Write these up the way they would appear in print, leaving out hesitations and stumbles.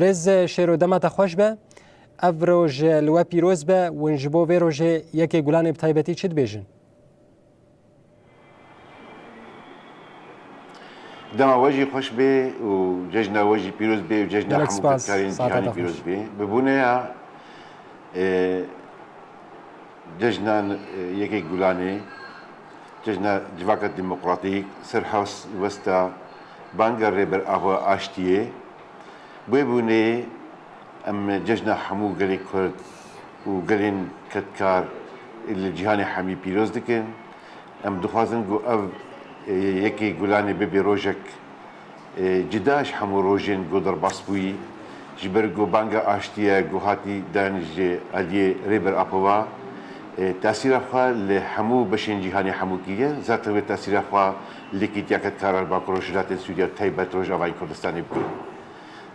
برز شیرو دمت خوش به افروج لوا پیروز به ونجبو ویروج یکی گلان بتایبتی چید بیجن دما وجهي خوش به وججنا وجهي بيروز به وججنا حمو كارين جهاني بيروز به ببونه ججنا يكي جولاني ججنا جواكة ديمقراطيك سرحوس وستا بانجر ريبر أهو آشتيه ببونه أم ججنا حمو قلي كرد وقلين كتكار اللي جهاني حمي بيروز دكن أم دخوازن جو أف یکی گلانی ببی روزک جداش همو روزین گودر باسپوی جبر گو بانگا آشتیه گوهاتی دانش علیه ریبر آپوا تأثیر خوا لحمو بشین جهانی حمو کیه ذات و تأثیر خوا لکیت یکت کارال با کروشات سوریه تایبت روز آوای کردستانی بود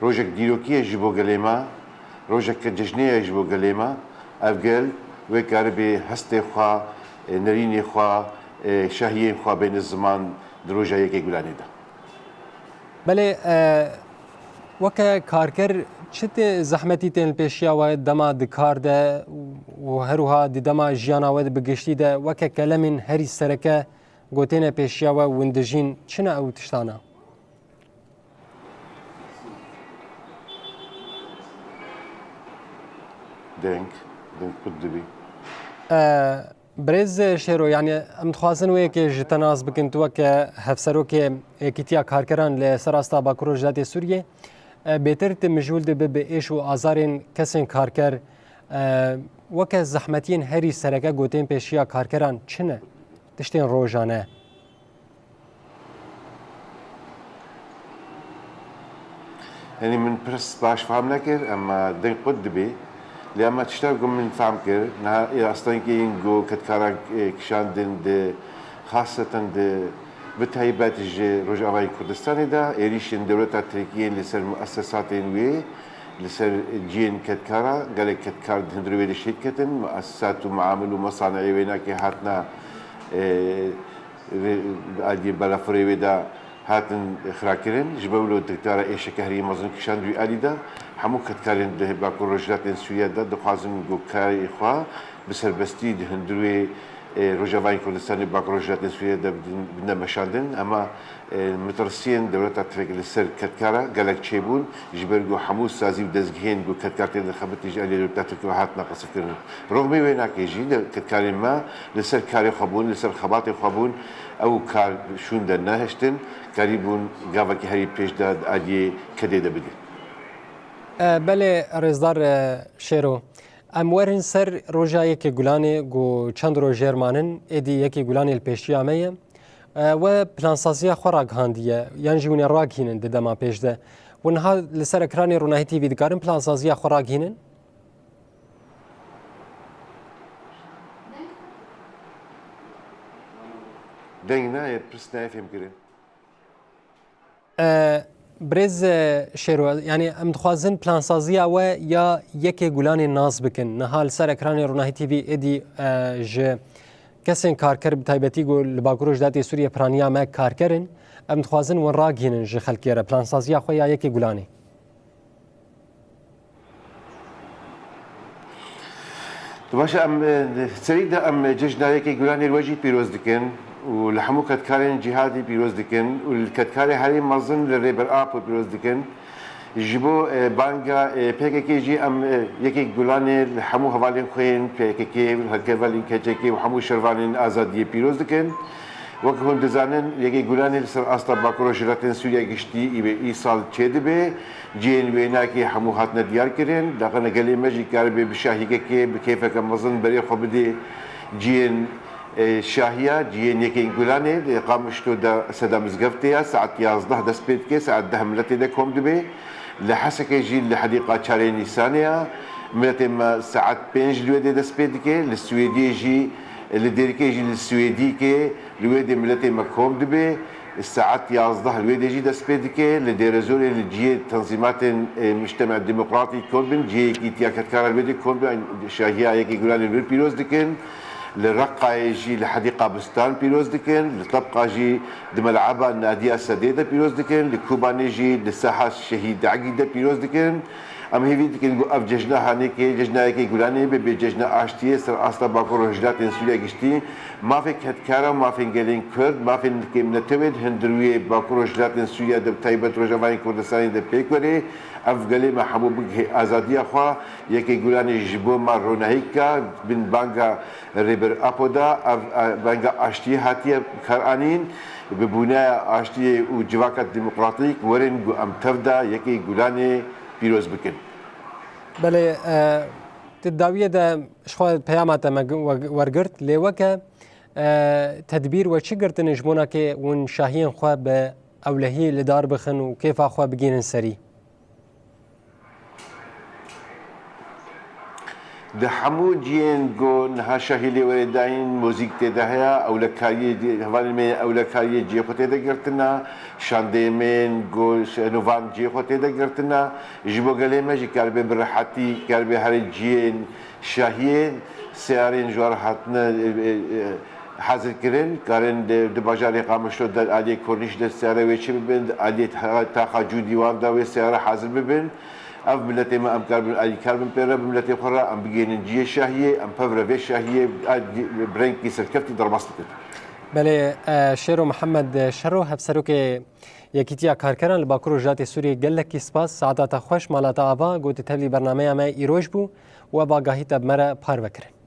روزک دیروکیه جبو گلیما روزک جشنیه جبو گلیما افگل و کاربی هست خوا نرینی خوا شهیه خوا بین الزمان دروجه یکی گلانی ده. بله وکه کارکر چه زحمتی تن پیشیا و دما دکار ده و هروها دما جیانا و بگشتی ده وکه کلمن هری سرکه گوتین پیشیا و وندجین چنه او تشتانه؟ دنگ قدبی. برز شیرو یعنی ام تخوازن وی که جتناز بکن تو که هفسرو که کیتیا کارکران لسراستا باکرو جدات سوریه بهتر تمجول ده به ایش و آزارین کسین کارکر وکه زحمتین هری سرکه گوتین پیشیا کارکران چنه تشتین روزانه يعني من برس باش فهم نكر اما دين قدبي لما تشتغل من فهم كر نها اصلا كينجو كتكارا كشان دين خاصة بتهيبات رجعوا كردستاني دا إيريشين دولة تركيا لسر مؤسسات وي لسر جين كتكارا قال كتكار هندروي لشركة مؤسسات ومعامل ومصانع ويناكي هاتنا عادي بلافوري ودا هاتن خراكرين جبولو دكتورة إيشا كهري مزن كشان دوي آلي همو كتكارين ده باكو رجلات سوريا دا دخوازن جو كاري إخوا بسربستي ده هندروي رجوای کردستانی باکروجات سوریه دبنا مشاندن اما مترسين دولة تفرق للسر كتكارا قالك تشيبون جبرجو حموس سازي ودزجهين جو كتكارتين الخبط يجي على دولة تفرق ناقص فكرنا رغم وينك يجي كتكارين ما للسر كاري خبون للسر خباطي خبون او كار شون دنا هشتن قريبون قافك هاي بيش داد علي كديده بدي بله رزدار شیرو امورن سر روجا یکی گلانه گو چند روجر مانن ادی یکی گلانه الپیشی آمیه و پلانسازی خوراک هندیه یعنی جونی راگینن دما پیش ده و نها لسر اکرانی رونایی تیوی دکارن پلانسازی خوراک هینن دنگ نه پرس نفهم کرد برز شیرو یعنی ام دخوازن پلانسازی و یا یکی گلانی ناز بکن نهال سر اکرانی رونایی تیوی ادی ج کسین کارکر بتایبتی گو لباکروش داتی سوریه پرانیا ما کارکرن ام دخوازن ون راگینن ج خلکیره پلانسازی خو یا یکی گلانی باشه ام سريد ام ججنا یکی گلانی الوجه پیروز دکن ولحمو كتكارين جهادي بيروز دكن والكتكاري هاري مظن للريبر اب بيروز دكن جيبو بانجا بيكي جي ام يكي جولاني لحمو هوالين خوين بيكي هكيفالين كيكي وحمو شرفانين ازادي بيروز دكن وكهم دزانن يكي جولاني لسر اصلا باكرو جراتين سوريا گشتي اي سال تشدبه جين ويناكي حمو هاتنا ديار كرين دغنا قال ماجي كاربي بشاهيكي بكيفك مظن بري خبدي جين شاهية جين يكين جولاني قامشتو دا سدا مزقفتيا ساعة 11 دست بيتكي ساعة دهم ملتي دا كوم دبي لحسك يجي لحديقة شاري نيسانيا ملتي ما ساعة 5 لويدي دست بيتكي للسويدي يجي لديركي يجي للسويدي كي لويدي ملتي ما كوم دبي الساعات 11 الويدي يجي دست بيتكي لديرزوري لجي تنظيمات المجتمع الديمقراطي كومبن جي كي تيا كتكار الويدي كومبن شاهية يكي جولاني البيروز دكن لرقة جي لحديقة بستان بيروز دكن لطبقة جي لملعبة النادية السديدة بيروز دكن لكوباني جي للساحة الشهيد عقيدة بيروز دكن ام هیوی دکن گو اف جشن هانی که جشن کی گلانی به جشن آشتی سر اصلا باکور هجلات سوریه گشتی ما فی کتکارا ما فی گلین کرد ما فی که منتوید هندروی باکور هجلات سوریه دب تایبت روجوانی کردستانی دب پیکوری اف گلی محبوب آزادی خوا یکی گلانی جبو ما رونهیکا بن بانگا ریبر اپودا اف بانگا آشتی هاتیه کرانین ببناء آشتی و جواکت دموکراتیک ورن گو ام تفدا یکی گلانی پیروز بکن. بله تداویه ده شخص پیامات ورگرت لیوکه تدبیر و چی گرت نجمونا که ون شاهین خواه به اولهی لدار بخن و کیف خواه بگین سری. ده همو جین گو نه شاهیلی ورداین موزیک تداهیا اولکاری هوان من اولکاری جی خود تدگرتنا شانده من گو نوان جی خود تدگرتنا جبو گلی ماجی کربه برحتی کربه هر جین شاهین سیارین جوار هاتنا حاضر کردن کارن د بازار قامشلو در علی کورنیش در سیاره ویچی ببند علی تاخا جو دیوان دا و سیاره حاضر ببند اف ملتي ما ام كاربن اي كاربن بيرا بملتي اخرى ام بيجين جي شاهيه ام بفرا في شاهيه برينكي سركفتي دربستك بله شیرو محمد شرو هفسروک یکیتیا کارکران لباکرو جات سوریه گلکی سپاس سعادت خوش مالاتا آوا گوت تبلی برنامه ما ایروش بو و باگاهی تب مرا پار بکرن